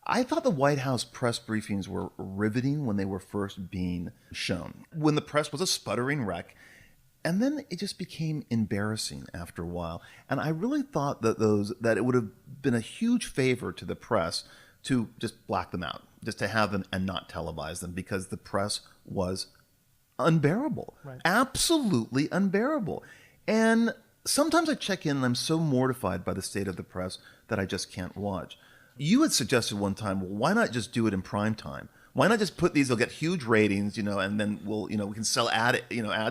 I thought the White House press briefings were riveting when they were first being shown, when the press was a sputtering wreck. And then it just became embarrassing after a while. And I really thought that it would have been a huge favor to the press to just black them out, just to have them and not televise them, because the press was unbearable, right. Absolutely unbearable. And sometimes I check in and I'm so mortified by the state of the press that I just can't watch. You had suggested one time, well, why not just do it in prime time? Why not just put these? They'll get huge ratings, and then we can sell ad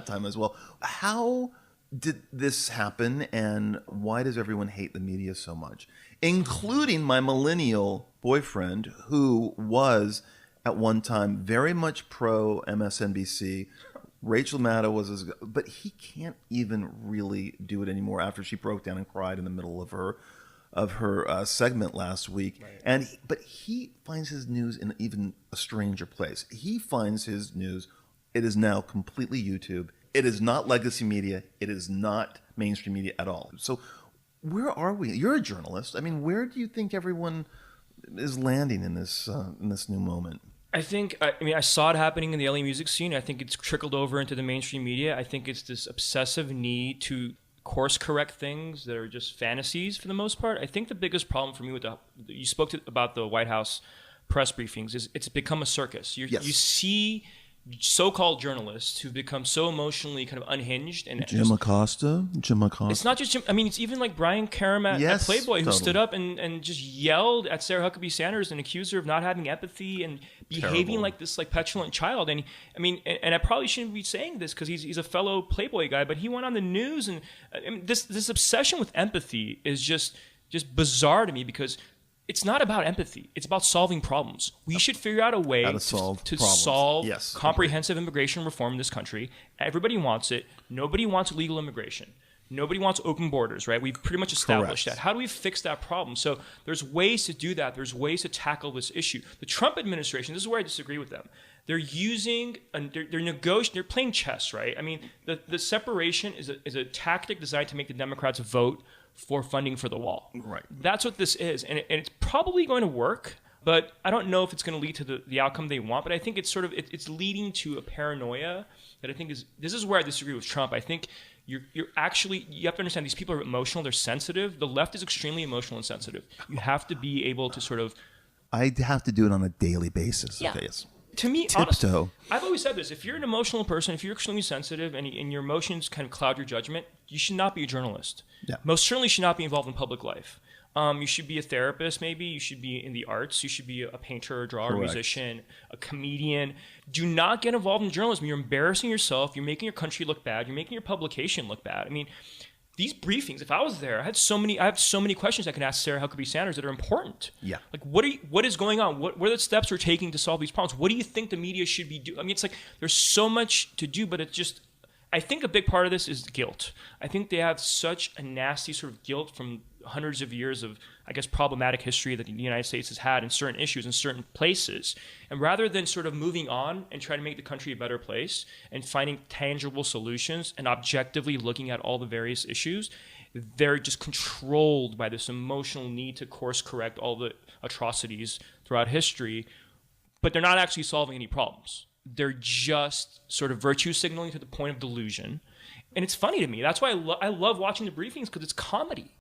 time as well. How did this happen, and why does everyone hate the media so much, including my millennial boyfriend, who was at one time very much pro MSNBC. Rachel Maddow was but he can't even really do it anymore after she broke down and cried in the middle of her segment last week. Right. But he finds his news in even a stranger place. He finds his news, it is now completely YouTube. It is not legacy media. It is not mainstream media at all. So where are we? You're a journalist. I mean, where do you think everyone is landing in this new moment? I think, I saw it happening in the LA music scene. I think it's trickled over into the mainstream media. I think it's this obsessive need to course correct things that are just fantasies for the most part. I think the biggest problem for me with you spoke about the White House press briefings is it's become a circus. You see so-called journalists who've become so emotionally kind of unhinged and Jim Acosta. It's not just Jim. I mean, it's even like Brian Karem at Playboy, who stood up and just yelled at Sarah Huckabee Sanders and accused her of not having empathy and behaving like this petulant child. And I probably shouldn't be saying this because he's a fellow Playboy guy, but he went on the news and this obsession with empathy is just bizarre to me, because it's not about empathy. It's about solving problems. We should figure out a way to solve comprehensive immigration reform in this country. Everybody wants it. Nobody wants illegal immigration. Nobody wants open borders, right? We've pretty much established that. How do we fix that problem? So there's ways to do that. There's ways to tackle this issue. The Trump administration, this is where I disagree with them. They're they're playing chess, right? I mean, the separation is a tactic designed to make the Democrats vote for funding for the wall. Right. That's what this is. And it's probably going to work, but I don't know if it's going to lead to the outcome they want. But I think it's it's leading to a paranoia that I think this is where I disagree with Trump. I think you have to understand these people are emotional, they're sensitive. The left is extremely emotional and sensitive. You have to be able to I have to do it on a daily basis. Yeah. Okay, yes. To me, tiptoe. Honestly, I've always said this. If you're an emotional person, if you're extremely sensitive and your emotions kind of cloud your judgment, you should not be a journalist. Yeah. Most certainly should not be involved in public life. You should be a therapist, maybe. You should be in the arts. You should be a painter, a drawer, a musician, a comedian. Do not get involved in journalism. You're embarrassing yourself. You're making your country look bad. You're making your publication look bad. I mean, these briefings, if I was there, I have so many questions I can ask Sarah Huckabee Sanders that are important. Yeah. Like, what is going on? What are the steps we're taking to solve these problems? What do you think the media should be doing? I mean, it's like there's so much to do, but it's just, I think a big part of this is guilt. I think they have such a nasty sort of guilt from hundreds of years of, I guess, problematic history that the United States has had in certain issues in certain places. And rather than sort of moving on and trying to make the country a better place and finding tangible solutions and objectively looking at all the various issues, they're just controlled by this emotional need to course correct all the atrocities throughout history, but they're not actually solving any problems. They're just sort of virtue signaling to the point of delusion. And it's funny to me. That's why I love watching the briefings, because it's comedy.